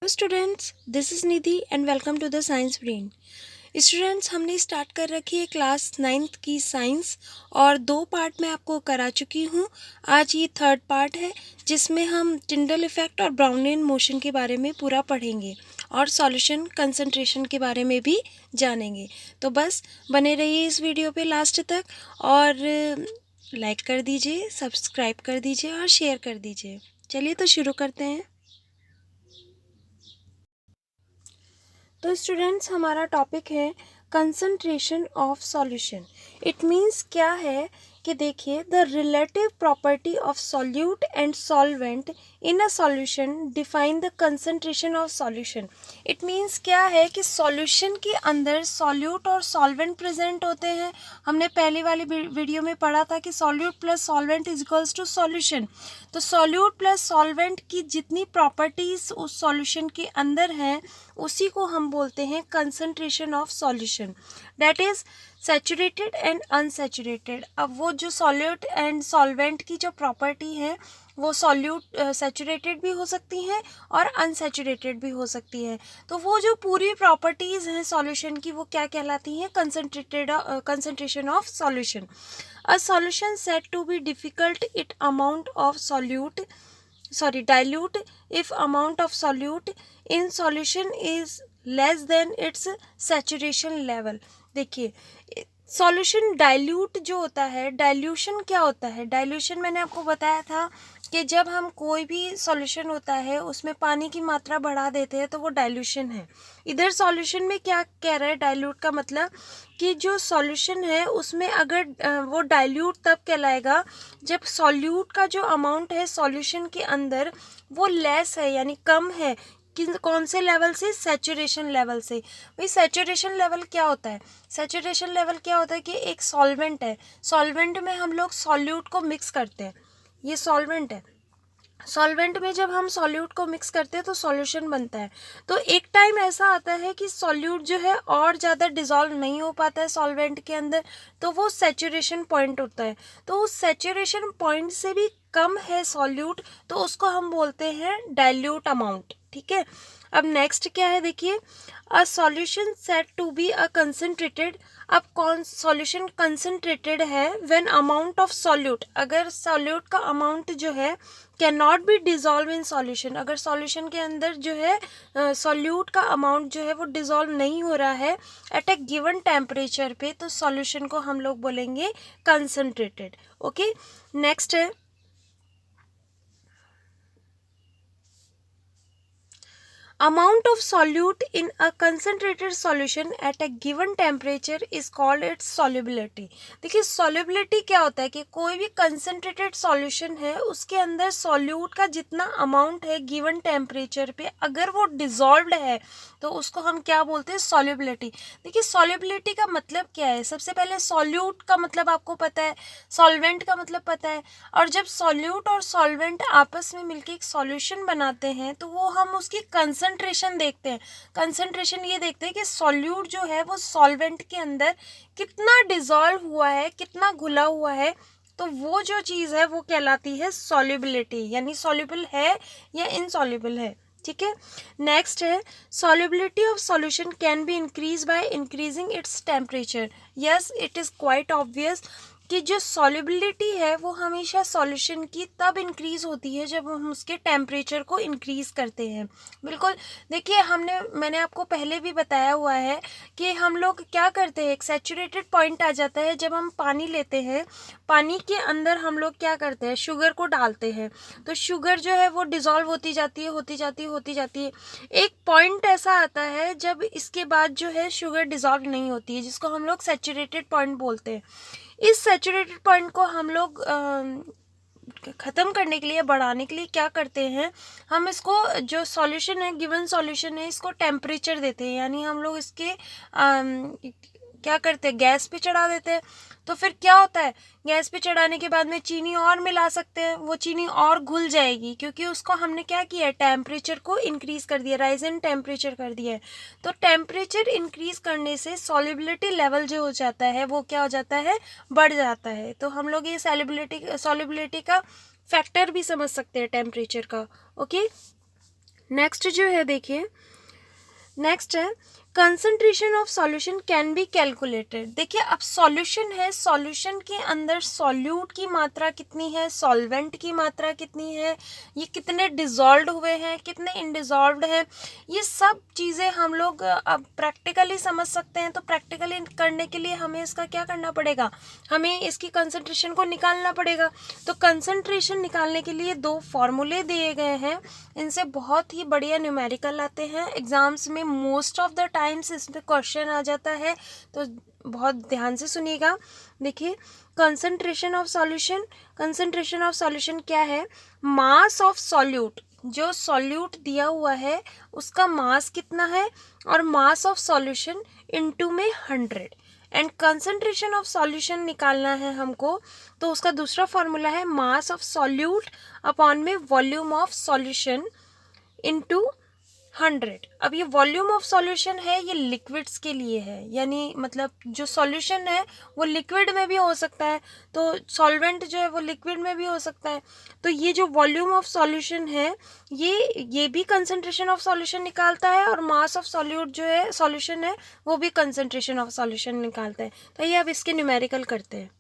Hello students, this is Nidhi and welcome to the science brain. Students, हमने start कर रखी है क्लास 9th की साइंस और 2 पार्ट में आपको करा चुकी हूँ। आज ये 3rd पार्ट है जिसमें हम टिंडल इफ़ेक्ट और ब्राउनियन मोशन के बारे में पूरा पढ़ेंगे और सॉल्यूशन कंसंट्रेशन के बारे में भी जानेंगे। तो बस बने रहिए इस वीडियो पे लास्ट तक और लाइक कर दीजिए, सब्सक्राइब कर दीजिए और शेयर कर दीजिए। चलिए तो शुरू करते हैं। तो स्टूडेंट्स, हमारा टॉपिक है concentration of solution. It means क्या है कि देखिए, the relative property of solute and solvent in a solution define the concentration of solution. It means क्या है कि सॉल्यूशन के अंदर सॉल्यूट और सॉल्वेंट प्रेजेंट होते हैं। हमने पहले वाली वीडियो में पढ़ा था कि solute plus solvent is equals to solution. तो सॉल्यूट प्लस सॉल्वेंट की जितनी प्रॉपर्टीज उस सॉल्यूशन के अंदर हैं उसी को हम बोलते हैं concentration of solution. That is saturated and unsaturated. अब वो जो सॉल्यूट एंड सॉल्वेंट की जो प्रॉपर्टी है वो सॉल्यूट सैचुरेटेड भी हो सकती हैं और अनसैचुरेटेड भी हो सकती है। तो वो जो पूरी प्रॉपर्टीज़ हैं सॉल्यूशन की वो क्या कहलाती हैं? Concentration of solution. A solution said to be difficult it amount of dilute if amount of solute in solution is less than its saturation level। देखिए, सॉल्यूशन डाइल्यूट जो होता है, डाइल्यूशन क्या होता है? डाइल्यूशन मैंने आपको बताया था कि जब हम कोई भी सॉल्यूशन होता है उसमें पानी की मात्रा बढ़ा देते हैं तो वो डाइल्यूशन है। इधर सॉल्यूशन में क्या कह रहा है डाइल्यूट का मतलब कि जो सॉल्यूशन है उसमें अगर वो डाइल्यूट तब कहलाएगा जब सॉल्यूट का जो अमाउंट है सॉल्यूशन के अंदर वो लेस है, यानी कम है। कौन से लेवल से? सैचुरेशन लेवल से। भाई सैचुरेशन लेवल क्या होता है? सैचुरेशन लेवल क्या होता है कि एक सॉल्वेंट है, सॉल्वेंट में हम लोग सॉल्यूट को मिक्स करते हैं। ये सॉल्वेंट है, सॉल्वेंट में जब हम सॉल्यूट को मिक्स करते हैं तो सॉल्यूशन बनता है। तो एक टाइम ऐसा आता है कि सॉल्यूट जो है और ज़्यादा डिसॉल्व नहीं हो पाता है सॉल्वेंट के अंदर, तो वो सैचुरेशन पॉइंट होता है। तो उस सैचुरेशन पॉइंट से भी कम है सॉल्यूट तो उसको हम बोलते हैं डाइल्यूट अमाउंट। ठीक है, अब नेक्स्ट क्या है देखिए, a solution said to be a concentrated. अब कौन सॉल्यूशन कंसंट्रेटेड है? व्हेन अमाउंट ऑफ सॉल्यूट, अगर सॉल्यूट का अमाउंट जो है can not be dissolve in solution, अगर सॉल्यूशन के अंदर जो है सॉल्यूट का अमाउंट जो है वो डिजॉल्व नहीं हो रहा है एट अ गिवन टेम्परेचर पे, तो सॉल्यूशन को हम लोग बोलेंगे कंसंट्रेटेड। ओके, नेक्स्ट है amount of solute in a concentrated solution at a given temperature is called its solubility। देखिए, solubility क्या होता है कि कोई भी concentrated solution है उसके अंदर solute का जितना amount है given temperature पे अगर वो dissolved है तो उसको हम क्या बोलते हैं? solubility। देखिए, solubility का मतलब क्या है? सबसे पहले solute का मतलब आपको पता है, solvent का मतलब पता है, और जब solute और solvent आपस में मिलकर एक solution बनाते हैं तो वो हम उसकी कंसंट्रेशन देखते हैं। कंसंट्रेशन ये देखते हैं कि सॉल्यूट जो है वो सॉल्वेंट के अंदर कितना डिसॉल्व हुआ है, कितना घुला हुआ है, तो वो जो चीज़ है वो कहलाती है सॉल्युबिलिटी, यानी सॉल्युबल है या इनसॉल्युबल है। ठीक है, नेक्स्ट है solubility of solution can be increase by increasing its temperature. Yes, it is quite obvious कि जो सॉल्युबिलिटी है वो हमेशा सॉल्यूशन की तब इंक्रीज़ होती है जब हम उसके टेम्परेचर को इंक्रीज़ करते हैं। बिल्कुल, देखिए मैंने आपको पहले भी बताया हुआ है कि हम लोग क्या करते हैं, एक सैचुरेटेड पॉइंट आ जाता है जब हम पानी लेते हैं, पानी के अंदर हम लोग क्या करते हैं, शुगर को डालते हैं, तो शुगर जो है वो डिज़ोल्व होती जाती है, होती जाती है, होती जाती है। एक पॉइंट ऐसा आता है जब इसके बाद जो है शुगर डिज़ोल्व नहीं होती है, जिसको हम लोग सैचुरेटेड पॉइंट बोलते हैं। इस सैचुरेटेड पॉइंट को हम लोग ख़त्म करने के लिए, बढ़ाने के लिए क्या करते हैं, हम इसको जो सॉल्यूशन है, गिवन सॉल्यूशन है, इसको टेम्परेचर देते हैं, यानी हम लोग इसके क्या करते हैं, गैस पे चढ़ा देते हैं। तो फिर क्या होता है, गैस पे चढ़ाने के बाद में चीनी और मिला सकते हैं, वो चीनी और घुल जाएगी क्योंकि उसको हमने क्या किया है, टेम्परेचर को इंक्रीज़ कर दिया, राइज इन टेम्परेचर कर दिया है। तो टेम्परेचर इंक्रीज़ करने से सॉल्युबिलिटी लेवल जो हो जाता है वो क्या हो जाता है, बढ़ जाता है। तो हम लोग ये सॉल्युबिलिटी का फैक्टर भी समझ सकते हैं टेम्परेचर का। ओके, नेक्स्ट जो है देखिए, नेक्स्ट है concentration of solution can be calculated. देखिए अब सॉल्यूशन है, सॉल्यूशन के अंदर सॉल्यूट की मात्रा कितनी है, सॉल्वेंट की मात्रा कितनी है, ये कितने डिजॉल्व हुए हैं, कितने इनडिजॉल्व्ड हैं, ये सब चीज़ें हम लोग अब प्रैक्टिकली समझ सकते हैं। तो प्रैक्टिकली करने के लिए हमें इसका क्या करना पड़ेगा, हमें इसकी कंसंट्रेशन को निकालना पड़ेगा। तो कंसंट्रेशन निकालने के लिए दो फॉर्मूले दिए गए हैं, इनसे बहुत ही बढ़िया न्यूमेरिकल आते हैं एग्जाम्स में, मोस्ट ऑफ द टाइम्स इसमें क्वेश्चन आ जाता है, तो बहुत ध्यान से सुनिएगा। देखिए concentration of solution, concentration of solution क्या है, मास ऑफ सॉल्यूट, जो सॉल्यूट दिया हुआ है उसका मास कितना है, और मास ऑफ सॉल्यूशन इनटू में 100, एंड कंसंट्रेशन ऑफ सॉल्यूशन निकालना है हमको, तो उसका दूसरा फॉर्मूला है मास ऑफ सॉल्यूट अपॉन में वॉल्यूम ऑफ सॉल्यूशन इनटू 100। अब ये वॉल्यूम ऑफ सॉल्यूशन है, ये लिक्विड्स के लिए है, यानी मतलब जो सॉल्यूशन है वो लिक्विड में भी हो सकता है, तो सॉल्वेंट जो है वो लिक्विड में भी हो सकता है। तो ये जो वॉल्यूम ऑफ सॉल्यूशन है ये भी कंसंट्रेशन ऑफ सॉल्यूशन निकालता है, और मास ऑफ सॉल्यूट जो है सॉल्यूशन है वो भी कंसंट्रेशन ऑफ सॉल्यूशन निकालता है। तो ये अब इसके न्यूमेरिकल करते हैं।